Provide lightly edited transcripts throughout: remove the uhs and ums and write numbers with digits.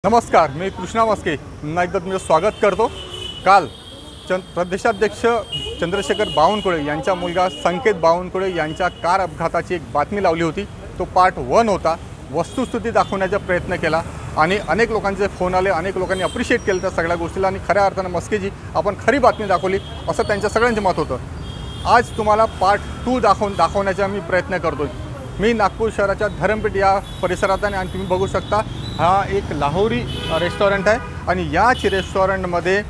नमस्कार, मी कृष्णा मस्के पुन्हा एकदा तुमचं स्वागत करतो। काल प्रदेशाध्यक्ष चंद्रशेखर बावनकुळे यांचा मुलगा संकेत बावनकुळे यांच्या कार अपघाताची एक बातमी लावली होती। तो पार्ट 1 होता। वस्तुस्थिती दाखवण्याचा प्रयत्न केला आणि अनेक लोकांचे फोन आले, अनेक लोकांनी अप्रिशिएट केलं त्या सगळ्या गोष्टीला आणि खऱ्या अर्थाने मस्केजी आपण खरी बातमी दाखवली असं त्यांच्या सगळ्यांचं मत होतं। आज तुम्हाला पार्ट 2 दाखवण्याचा मी प्रयत्न करतोय। मी नागपूर शहराच्या धरमपेठ या परिसरात आहे आणि तुम्ही बघू शकता हा एक लाहोरी रेस्टॉरंट आहे आणि याच रेस्टॉरंटमध्ये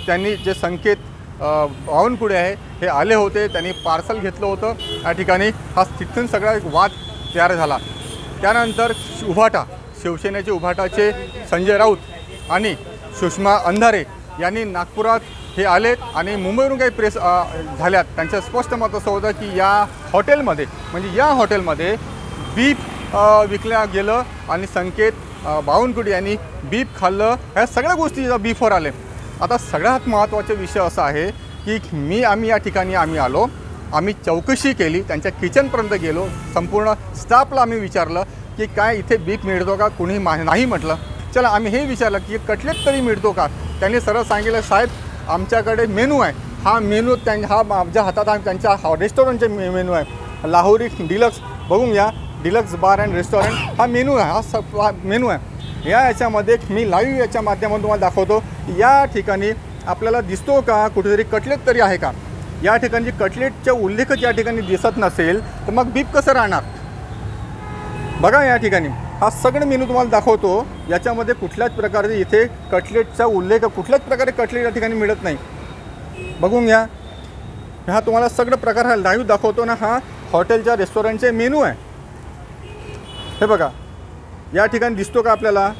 त्यांनी जे संकेत बावनकुळे आहे हे आले होते। त्यांनी पार्सल घेतलं होतं। या ठिकाणी हा तिथून सगळा एक वाद तयार झाला। त्यानंतर शिवसेनेचे उभाटाचे संजय राऊत आणि सुषमा अंधारे यांनी नागपुरात हे आलेत आणि मुंबईवरून काही प्रेस झाल्यात। त्यांचं स्पष्ट मत असं होतं की या हॉटेलमध्ये म्हणजे या हॉटेलमध्ये बीफ विकल्या गेलं आणि संकेत बावनकुळे यांनी बीफ खाल्लं। ह्या सगळ्या गोष्टी बीफवर आले। आता सगळ्यात महत्त्वाचा विषय असा आहे की आम्ही या ठिकाणी आलो, आम्ही चौकशी केली, त्यांच्या किचनपर्यंत गेलो, संपूर्ण स्टाफला आम्ही विचारलं की काय इथे बीफ मिळतो का। कुणी नाही म्हटलं। चला आम्ही हे विचारलं की कटलेट तरी मिळतो का। त्यांनी सरळ सांगितलं साहेब आमच्याकडे मेनू आहे। हा मेनू हा माझ्या हातात आहे, त्यांच्या रेस्टॉरंटचे मेनू आहे। लाहोरी डिलक्स बघून घ्या, डिलक्स बार अँड रेस्टॉरंट हा मेनू आहे, हा मेनू आहे। याच्यामध्ये मी लाईव्ह याच्या माध्यमातून तुम्हाला दाखवतो। या ठिकाणी आपल्याला दिसतो का कुठेतरी कटलेट तरी आहे का। या ठिकाणी कटलेटच्या उल्लेखच या ठिकाणी दिसत नसेल तर मग बीफ कसं राहणार। बघा या ठिकाणी हा सगळं मेनू तुम्हाला दाखवतो। याच्यामध्ये कुठल्याच प्रकारे इथे कटलेटचा उल्लेख, कुठल्याच प्रकारे कटलेट या ठिकाणी मिळत नाही। बघून घ्या, हा तुम्हाला सगळं प्रकार हा लाईव्ह दाखवतो ना। हा हॉटेलच्या रेस्टॉरंटचे मेनू आहे। हे बघा या ठिकाणी दिसतो का आपल्याला।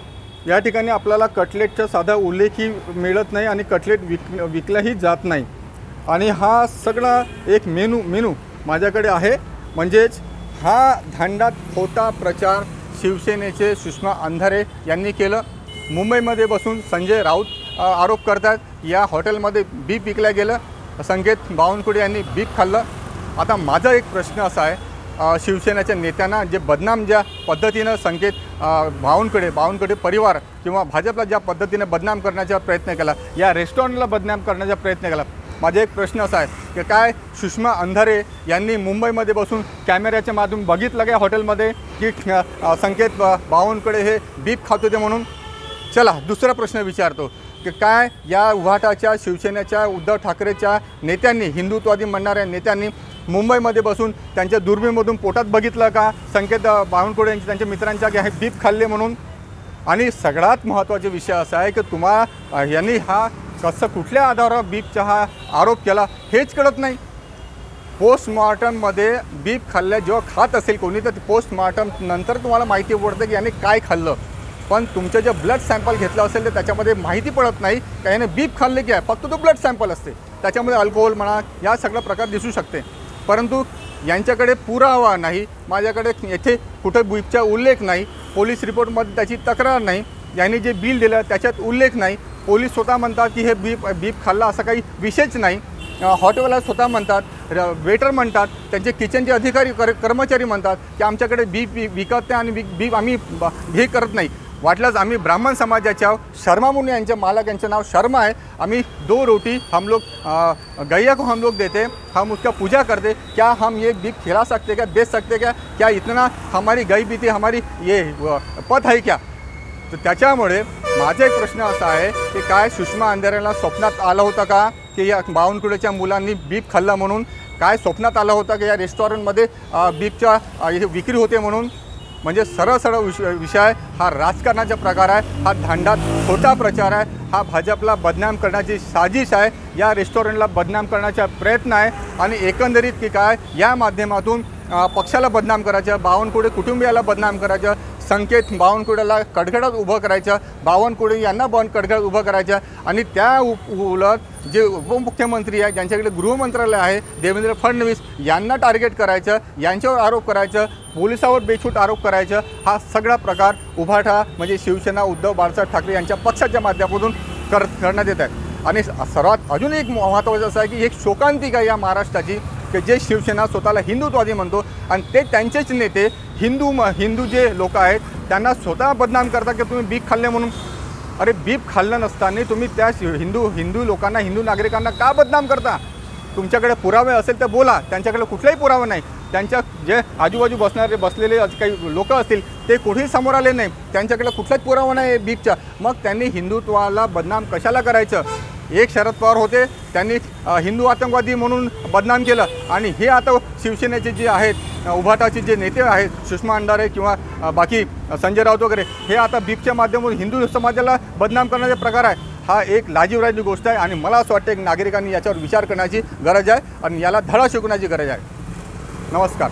या ठिकाणी आपल्याला कटलेटचा साधा उल्लेखही मिळत नाही आणि कटलेट विकलाही जात नाही। आणि हा सगळा एक मेनू माझ्याकडे आहे। म्हणजेच हा धांडात खोटा प्रचार शिवसेनेचे सुषमा अंधारे यांनी केलं। मुंबईमध्ये बसून संजय राऊत आरोप करतात या हॉटेलमध्ये बीफ विकल्या गेलं, संकेत बावनकुळे यांनी बीफ खाल्लं। आता माझा एक प्रश्न असा आहे शिवसेनेच्या नेत्यांना जे बदनाम ज्या पद्धतीनं संकेत बावनकुळे परिवार किंवा भाजपला ज्या पद्धतीने बदनाम करण्याचा प्रयत्न केला, या रेस्टॉरंटला बदनाम करण्याचा प्रयत्न केला। माझा एक प्रश्न असा आहे की काय सुषमा अंधारे यांनी मुंबईमध्ये बसून कॅमेऱ्याच्या माध्यमातून बघितलं काय हॉटेलमध्ये की संकेत बावनकुळे हे बीफ खात होते म्हणून। चला दुसरा प्रश्न विचारतो की काय या उभाटाच्या शिवसेनेच्या उद्धव ठाकरेच्या नेत्यांनी, हिंदुत्ववादी म्हणणाऱ्या नेत्यांनी मुंबईमध्ये बसून त्यांच्या दुर्बीणमधून पोटात बघितलं का संकेत बावनकुळे यांची त्यांच्या मित्रांच्या की हे बीफ खाल्ले म्हणून। आणि सगळ्यात महत्त्वाचा विषय असा आहे की यांनी हा कसं कुठल्या आधारावर बीफचा हा आरोप केला हेच कळत नाही। पोस्टमॉर्टममध्ये बीफ खाल्ल्या जेव्हा खात असेल कोणी तर पोस्टमॉर्टम नंतर तुम्हाला माहिती पडतं की याने काय खाल्लं, पण तुमचं जे ब्लड सॅम्पल घेतलं असेल तर त्याच्यामध्ये माहिती पडत नाही का याने बीफ खाल्ले की आहे। फक्त तो ब्लड सॅम्पल असते, त्याच्यामध्ये अल्कोहोल म्हणा या सगळा प्रकार दिसू शकते, परंतु यांच्याकडे पुरावा नाही। माझ्याकडे येथे कुठे बीफचा उल्लेख नाही, पोलीस रिपोर्टमध्ये त्याची तक्रार नाही, यांनी जे बिल दिलं त्याच्यात उल्लेख नाही। पोलीस स्वतः म्हणतात की हे बीफ खाल्ला असा काही विषयच नाही। हॉटेलवाला स्वतः म्हणतात, वेटर म्हणतात, त्यांचे किचनचे अधिकारी कर्मचारी म्हणतात की आमच्याकडे बीफ विकत नाही आणि बीफ आम्ही हे करत नाही। वाटल्यास आम्ही ब्राह्मण समाजाच्या शर्मा मुनि यांचे मालक, यांचं नाव शर्मा है। आम्ही 2 रोटी हम लोग गैया को हम लोग देते, हम उसका पूजा करते। क्या हम ये बीफ खिला सकते क्या, बेच सकते क्या इतना हमारी गाय बीती हमारी ये पथ है क्या। तर त्याच्यामुळे माझा एक प्रश्न असा आहे की काय सुषमा अंधारेला स्वप्नात आलं होतं का की या बावनकुळेच्या मुलांनी बीफ खाल्ला म्हणून। काय स्वप्नात आलं होतं की या रेस्टॉरंटमध्ये बीफच्या विक्री होते म्हणून। म्हणजे सरळ विषय हा राजकारणाचा प्रकार आहे, हा धांडात खोटा प्रचार आहे, हा भाजपला बदनाम करण्याची साजिश आहे, या रेस्टॉरंटला बदनाम करण्याचा प्रयत्न आहे आणि एकंदरीत की काय या माध्यमातून पक्षाला बदनाम करायचं, बावनकुळे कुटुंबियाला बदनाम करायचं, संकेत बावनकुळेला कडकडात उभं करायचं, बावनकुळे यांना कडकडात उभं करायचं आणि त्या उलट जे उपमुख्यमंत्री आहे ज्यांच्याकडे गृहमंत्रालय आहे देवेंद्र फडणवीस यांना टार्गेट करायचं, यांच्यावर आरोप करायचं, पोलिसावर बेछूट आरोप करायचं। हा सगळा प्रकार उभाटा म्हणजे शिवसेना उद्धव बाळासाहेब ठाकरे यांच्या पक्षाच्या माध्यमातून करण्यात येत आहे। आणि सर्वात अजून एक महत्त्वाचं असं आहे की एक शोकांतिका या महाराष्ट्राची की जे शिवसेना स्वतःला हिंदुत्ववादी म्हणतो आणि ते त्यांचेच नेते हिंदू जे लोक आहेत त्यांना स्वतः बदनाम करता की तुम्ही बीफ खाल्ले म्हणून. अरे बीफ खाल्लं नसताना तुम्ही त्या हिंदू लोकांना, हिंदू नागरिकांना का बदनाम करता? तुमच्याकडे पुरावे असेल तर बोला. त्यांच्याकडे कुठलाही पुरावा नाही. त्यांच्या जे आजूबाजू बसलेले काही लोक असतील ते कुठेही समोर आले नाही. त्यांच्याकडे कुठलाच पुरावा नाही बीफचा. मग त्यांनी हिंदुत्वाला बदनाम कशाला करायचं? एक शरद पवार होते, त्यांनी हिंदू आतंकवादी म्हणून बदनाम केलं. आणि हे आता शिवसेनेचे जे आहेत, उभाटाचे जे नेते आहेत, सुषमा अंधारे किंवा बाकी संजय राऊत वगैरे, हे आता बीफच्या माध्यमातून हिंदू समाजाला बदनाम करण्याचा प्रकार आहे. हा एक लाजिरवाणी गोष्ट आहे. आणि मला असं वाटतं की नागरिकांनी याच्यावर विचार करण्याची गरज आहे आणि याला धडा शिकवण्याची गरज आहे. नमस्कार.